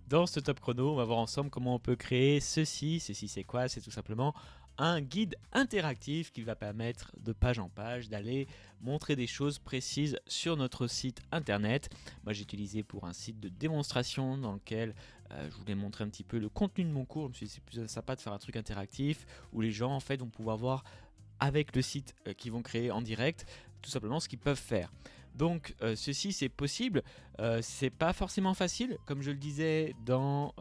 Dans ce top chrono, on va voir ensemble comment on peut créer ceci. Ceci, c'est quoi? C'est tout simplement un guide interactif qui va permettre de page en page d'aller montrer des choses précises sur notre site internet. Moi, j'ai utilisé pour un site de démonstration dans lequel je voulais montrer un petit peu le contenu de mon cours. Je me suis dit c'est plus sympa de faire un truc interactif où les gens en fait vont pouvoir voir avec le site qu'ils vont créer en direct tout simplement ce qu'ils peuvent faire. Donc ceci c'est possible, c'est pas forcément facile, comme je le disais dans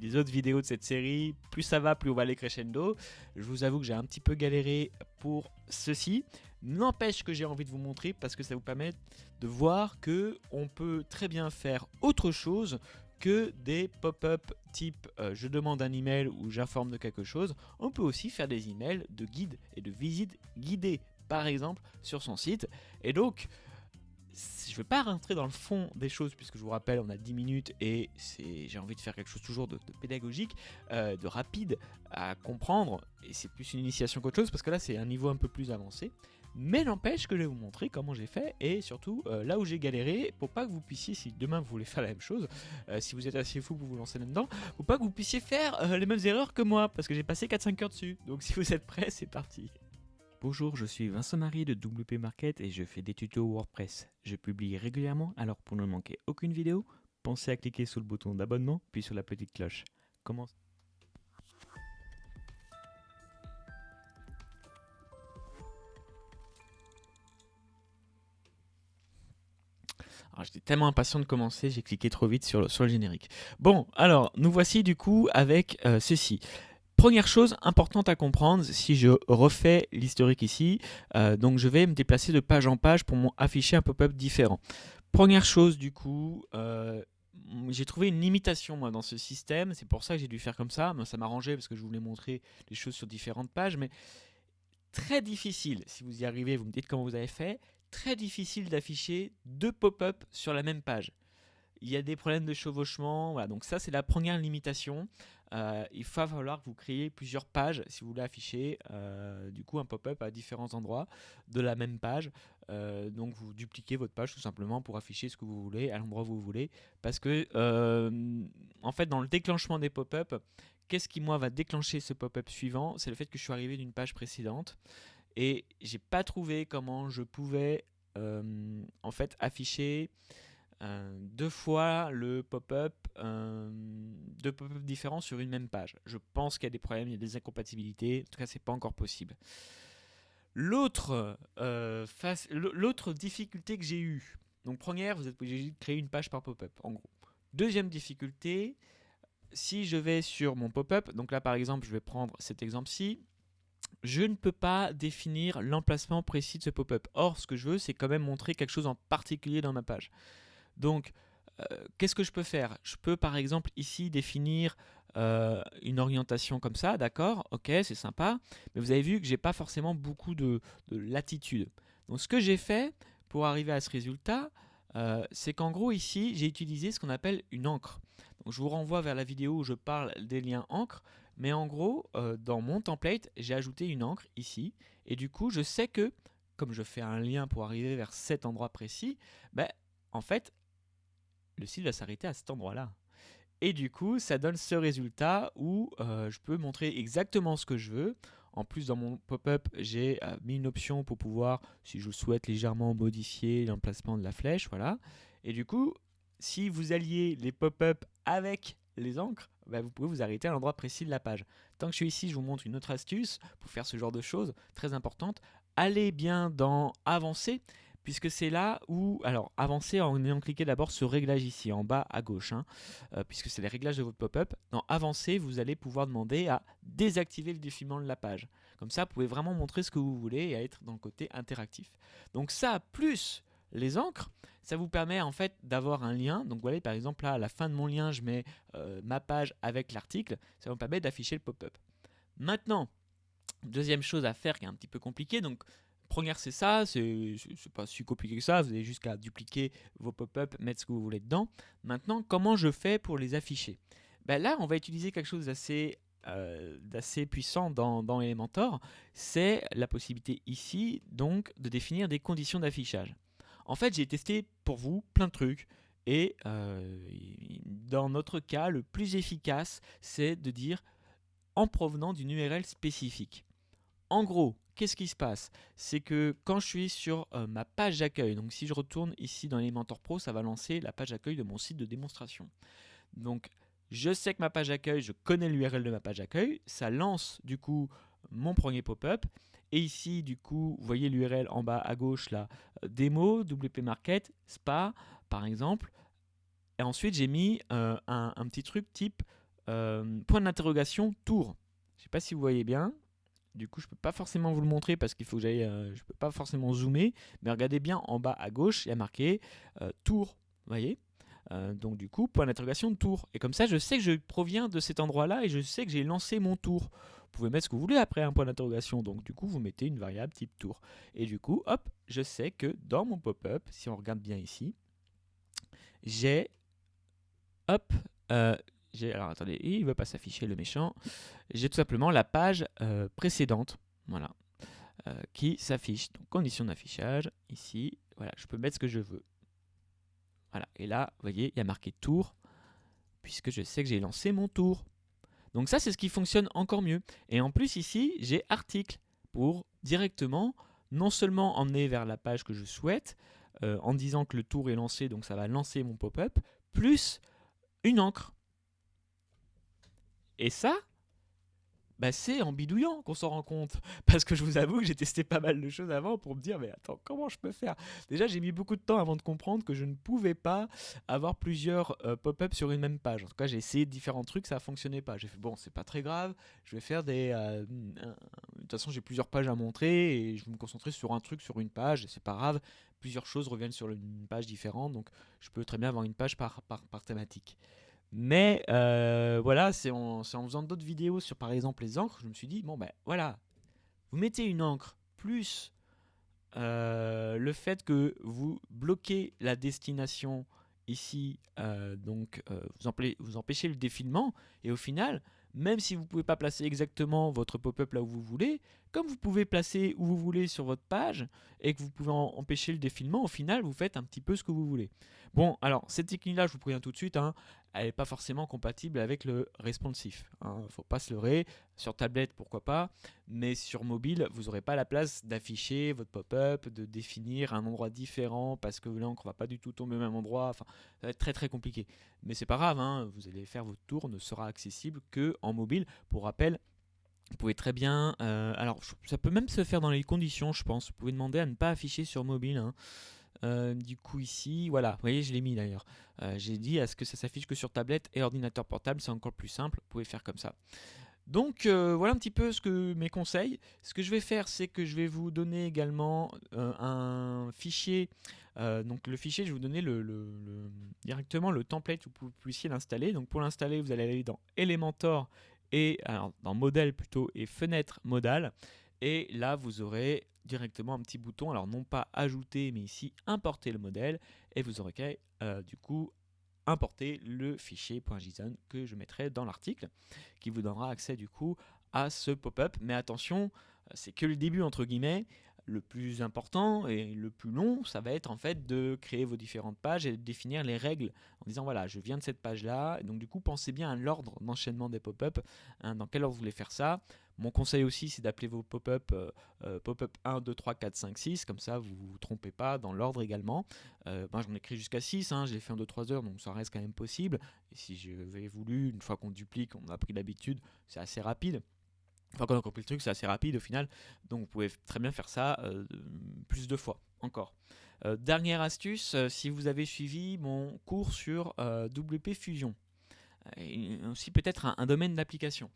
les autres vidéos de cette série, plus ça va, plus on va aller crescendo. Je vous avoue que j'ai un petit peu galéré pour ceci, n'empêche que j'ai envie de vous montrer parce que ça vous permet de voir que on peut très bien faire autre chose que des pop-up type je demande un email ou j'informe de quelque chose. On peut aussi faire des emails de guide et de visite guidée par exemple sur son site. Et donc je ne vais pas rentrer dans le fond des choses puisque je vous rappelle on a 10 minutes et j'ai envie de faire quelque chose toujours de pédagogique, de rapide à comprendre, et c'est plus une initiation qu'autre chose parce que là c'est un niveau un peu plus avancé. Mais n'empêche que je vais vous montrer comment j'ai fait et surtout là où j'ai galéré pour pas que vous puissiez, si demain vous voulez faire la même chose, si vous êtes assez fou pour vous lancer là-dedans, pour pas que vous puissiez faire les mêmes erreurs que moi parce que j'ai passé 4-5 heures dessus. Donc si vous êtes prêts, c'est parti. Bonjour, je suis Vincent Marie de WP Market et je fais des tutos WordPress. Je publie régulièrement, alors pour ne manquer aucune vidéo, pensez à cliquer sur le bouton d'abonnement puis sur la petite cloche. Comment Alors, j'étais tellement impatient de commencer, j'ai cliqué trop vite sur le générique. Bon, alors, nous voici du coup avec ceci. Première chose importante à comprendre, si je refais l'historique ici, donc je vais me déplacer de page en page pour afficher un pop-up différent. Première chose du coup, j'ai trouvé une limitation moi dans ce système, c'est pour ça que j'ai dû faire comme ça, mais ça m'arrangeait parce que je voulais montrer les choses sur différentes pages, mais très difficile, si vous y arrivez, vous me dites comment vous avez fait, très difficile d'afficher deux pop-up sur la même page. Il y a des problèmes de chevauchement, voilà, donc ça c'est la première limitation. Il va falloir que vous créiez plusieurs pages si vous voulez afficher du coup un pop-up à différents endroits de la même page. Donc vous dupliquez votre page tout simplement pour afficher ce que vous voulez à l'endroit où vous voulez. Parce que en fait dans le déclenchement des pop-up, qu'est-ce qui moi va déclencher ce pop-up suivant? C'est le fait que je suis arrivé d'une page précédente et j'ai pas trouvé comment je pouvais en fait afficher deux fois le pop-up, deux pop-up différents sur une même page. Je pense qu'il y a des problèmes, il y a des incompatibilités. En tout cas, c'est pas encore possible. L'autre difficulté que j'ai eue. Donc première, vous êtes obligé de créer une page par pop-up, en gros. Deuxième difficulté, si je vais sur mon pop-up, donc là par exemple, je vais prendre cet exemple-ci. Je ne peux pas définir l'emplacement précis de ce pop-up. Or, ce que je veux, c'est quand même montrer quelque chose en particulier dans ma page. Donc, qu'est-ce que je peux faire? Je peux par exemple ici définir une orientation comme ça, d'accord? Ok, c'est sympa. Mais vous avez vu que j'ai pas forcément beaucoup de latitude. Donc, ce que j'ai fait pour arriver à ce résultat, c'est qu'en gros ici, j'ai utilisé ce qu'on appelle une encre. Donc, je vous renvoie vers la vidéo où je parle des liens encre. Mais en gros, dans mon template, j'ai ajouté une encre ici. Et du coup, je sais que, comme je fais un lien pour arriver vers cet endroit précis, ben, en fait, le site va s'arrêter à cet endroit-là. Et du coup, ça donne ce résultat où je peux montrer exactement ce que je veux. En plus, dans mon pop-up, j'ai mis une option pour pouvoir, si je le souhaite, légèrement modifier l'emplacement de la flèche. Voilà. Et du coup, si vous alliez les pop-up avec les encres, bah, vous pouvez vous arrêter à l'endroit précis de la page. Tant que je suis ici, je vous montre une autre astuce pour faire ce genre de choses très importante. Allez bien dans Avancer, puisque c'est là où, alors avancez en ayant cliqué d'abord sur réglage ici en bas à gauche, hein, puisque c'est les réglages de votre pop-up. Dans avancer, vous allez pouvoir demander à désactiver le défilement de la page. Comme ça, vous pouvez vraiment montrer ce que vous voulez et à être dans le côté interactif. Donc ça, plus les encres, ça vous permet en fait d'avoir un lien. Donc voilà, par exemple là, à la fin de mon lien, je mets ma page avec l'article. Ça vous permet d'afficher le pop-up. Maintenant, deuxième chose à faire qui est un petit peu compliquée, donc première c'est ça, c'est pas si compliqué que ça, vous avez juste qu'à dupliquer vos pop-up, mettre ce que vous voulez dedans. Maintenant, comment je fais pour les afficher? Ben là, on va utiliser quelque chose d'assez puissant dans Elementor, c'est la possibilité ici donc de définir des conditions d'affichage. En fait, j'ai testé pour vous plein de trucs Et dans notre cas, le plus efficace, c'est de dire en provenant d'une URL spécifique. En gros, qu'est-ce qui se passe? C'est que quand je suis sur ma page d'accueil, donc si je retourne ici dans Elementor Pro, ça va lancer la page d'accueil de mon site de démonstration. Donc, je sais que ma page d'accueil, je connais l'URL de ma page d'accueil, ça lance du coup mon premier pop-up. Et ici, du coup, vous voyez l'URL en bas à gauche là, démo, WP Market, spa, par exemple. Et ensuite, j'ai mis un petit truc type point d'interrogation tour. Je ne sais pas si vous voyez bien. Du coup, je ne peux pas forcément vous le montrer parce qu'il faut que j'aille. Je ne peux pas forcément zoomer. Mais regardez bien en bas à gauche, il y a marqué tour. Vous voyez donc du coup, point d'interrogation tour. Et comme ça, je sais que je proviens de cet endroit-là et je sais que j'ai lancé mon tour. Vous pouvez mettre ce que vous voulez après un point d'interrogation. Donc du coup, vous mettez une variable type tour. Et du coup, hop, je sais que dans mon pop-up, si on regarde bien ici, j'ai hop, alors attendez, il ne veut pas s'afficher le méchant. J'ai tout simplement la page précédente, voilà, qui s'affiche. Donc condition d'affichage, ici, voilà, je peux mettre ce que je veux. Voilà, et là, vous voyez, il y a marqué tour, puisque je sais que j'ai lancé mon tour. Donc ça, c'est ce qui fonctionne encore mieux. Et en plus, ici, j'ai article pour directement, non seulement emmener vers la page que je souhaite, en disant que le tour est lancé, donc ça va lancer mon pop-up, plus une encre. Et ça, bah c'est en bidouillant qu'on s'en rend compte. Parce que je vous avoue que j'ai testé pas mal de choses avant pour me dire, mais attends, comment je peux faire? Déjà, j'ai mis beaucoup de temps avant de comprendre que je ne pouvais pas avoir plusieurs pop-up sur une même page. En tout cas, j'ai essayé différents trucs, ça ne fonctionnait pas. J'ai fait, bon, c'est pas très grave, je vais faire des... de toute façon, j'ai plusieurs pages à montrer et je vais me concentrer sur un truc, sur une page, et c'est pas grave. Plusieurs choses reviennent sur une page différente, donc je peux très bien avoir une page par thématique. Mais voilà, c'est en faisant d'autres vidéos sur par exemple les encres, je me suis dit, bon ben voilà, vous mettez une encre plus le fait que vous bloquez la destination ici, vous empêchez le défilement, et au final, même si vous ne pouvez pas placer exactement votre pop-up là où vous voulez, comme vous pouvez placer où vous voulez sur votre page, et que vous pouvez empêcher le défilement, au final, vous faites un petit peu ce que vous voulez. Bon, alors, cette technique-là, je vous préviens tout de suite, hein, elle n'est pas forcément compatible avec le responsif. Il ne faut pas se leurrer. Sur tablette, pourquoi pas, mais sur mobile, vous n'aurez pas la place d'afficher votre pop-up, de définir un endroit différent parce que l'encre ne va pas du tout tomber au même endroit. Enfin, ça va être très très compliqué. Mais c'est pas grave, hein, vous allez faire votre tour, ne sera accessible que en mobile. Pour rappel, vous pouvez très bien. Alors, ça peut même se faire dans les conditions, je pense. Vous pouvez demander à ne pas afficher sur mobile. Hein. Du coup ici, voilà, vous voyez, je l'ai mis d'ailleurs. J'ai dit à ce que ça s'affiche que sur tablette et ordinateur portable, c'est encore plus simple, vous pouvez faire comme ça. Donc voilà un petit peu mes conseils. Ce que je vais faire, c'est que je vais vous donner également un fichier. Donc le fichier, je vais vous donner directement le template où vous puissiez l'installer. Donc pour l'installer, vous allez aller dans Elementor et alors, dans modèle plutôt et fenêtre modale. Et là, vous aurez directement un petit bouton. Alors non pas ajouter, mais ici importer le modèle. Et vous aurez du coup importer le fichier .json que je mettrai dans l'article, qui vous donnera accès du coup à ce pop-up. Mais attention, c'est que le début entre guillemets. Le plus important et le plus long, ça va être en fait de créer vos différentes pages et de définir les règles en disant voilà, je viens de cette page là. Donc du coup, pensez bien à l'ordre d'enchaînement des pop-up, hein, dans quel ordre vous voulez faire ça. Mon conseil aussi, c'est d'appeler vos pop-up pop-up 1, 2, 3, 4, 5, 6, comme ça vous ne vous trompez pas dans l'ordre également. Moi j'en ai écrit jusqu'à 6, hein, je l'ai fait en 2-3 heures, donc ça reste quand même possible. Et si j'avais voulu, une fois qu'on duplique, on a pris l'habitude, c'est assez rapide. Enfin, quand on a compris le truc, c'est assez rapide au final. Donc vous pouvez très bien faire ça plus de fois encore. Dernière astuce, si vous avez suivi mon cours sur WP Fusion, et aussi peut-être un domaine d'application.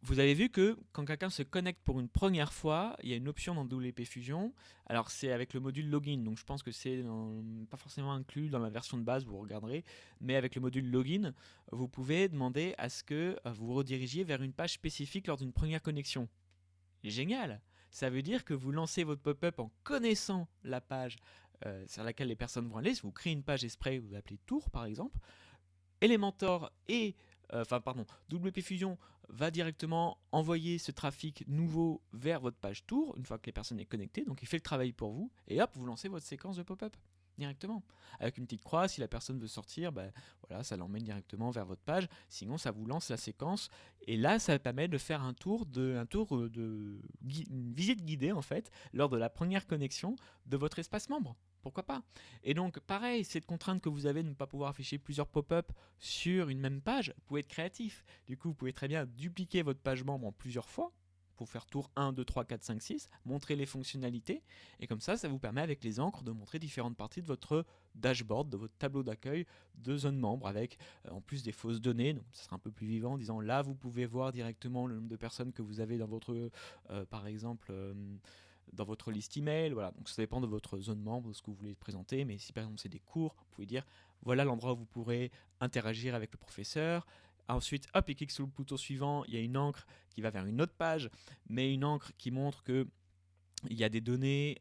Vous avez vu que quand quelqu'un se connecte pour une première fois, il y a une option dans WP Fusion. Alors c'est avec le module login, donc je pense que c'est pas forcément inclus dans la version de base, vous regarderez. Mais avec le module login, vous pouvez demander à ce que vous redirigiez vers une page spécifique lors d'une première connexion. Génial! Ça veut dire que vous lancez votre pop-up en connaissant la page sur laquelle les personnes vont aller. Si vous créez une page exprès, vous appelez Tour par exemple. Elementor WP Fusion va directement envoyer ce trafic nouveau vers votre page tour une fois que les personnes sont connectées. Donc il fait le travail pour vous et hop, vous lancez votre séquence de pop-up. directement. Avec une petite croix, si la personne veut sortir, bah, voilà, ça l'emmène directement vers votre page. Sinon, ça vous lance la séquence. Et là, ça permet de faire une visite guidée en fait, lors de la première connexion de votre espace membre. Pourquoi pas? Et donc, pareil, cette contrainte que vous avez de ne pas pouvoir afficher plusieurs pop-up sur une même page, vous pouvez être créatif. Du coup, vous pouvez très bien dupliquer votre page membre en plusieurs fois pour faire tour 1, 2, 3, 4, 5, 6, montrer les fonctionnalités, et comme ça vous permet avec les encres de montrer différentes parties de votre dashboard, de votre tableau d'accueil de zone membre, avec en plus des fausses données, donc ça sera un peu plus vivant en disant là vous pouvez voir directement le nombre de personnes que vous avez dans votre, par exemple, dans votre liste email, voilà. Donc ça dépend de votre zone membre, de ce que vous voulez présenter, mais si par exemple c'est des cours, vous pouvez dire voilà l'endroit où vous pourrez interagir avec le professeur. Ensuite, hop, il clique sur le bouton suivant, il y a une encre qui va vers une autre page, mais une encre qui montre que il y a des données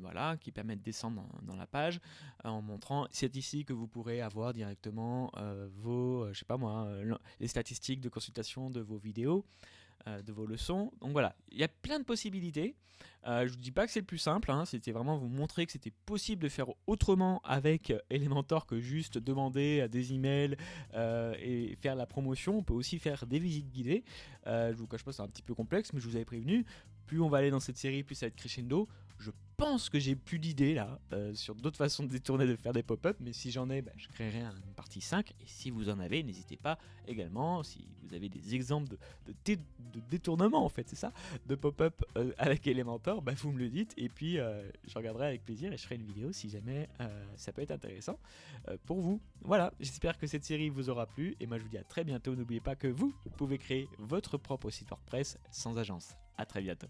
voilà, qui permettent de descendre dans la page en montrant c'est ici que vous pourrez avoir directement vos, je sais pas moi, les statistiques de consultation de vos vidéos, de vos leçons. Donc voilà, il y a plein de possibilités. Je ne vous dis pas que c'est le plus simple, hein, c'était vraiment vous montrer que c'était possible de faire autrement avec Elementor que juste demander à des emails et faire la promotion. On peut aussi faire des visites guidées. Je vous cache pas, c'est un petit peu complexe, mais je vous avais prévenu. Plus on va aller dans cette série, plus ça va être crescendo. Je pense que j'ai plus d'idées là sur d'autres façons de détourner, de faire des pop-up, mais si j'en ai, je créerai une partie 5. Et si vous en avez, n'hésitez pas également, si vous avez des exemples de détournement en fait, c'est ça, de pop-up avec Elementor, vous me le dites, et puis je regarderai avec plaisir et je ferai une vidéo si jamais ça peut être intéressant pour vous. Voilà, j'espère que cette série vous aura plu, et moi je vous dis à très bientôt. N'oubliez pas que vous pouvez créer votre propre site WordPress sans agence. À très bientôt.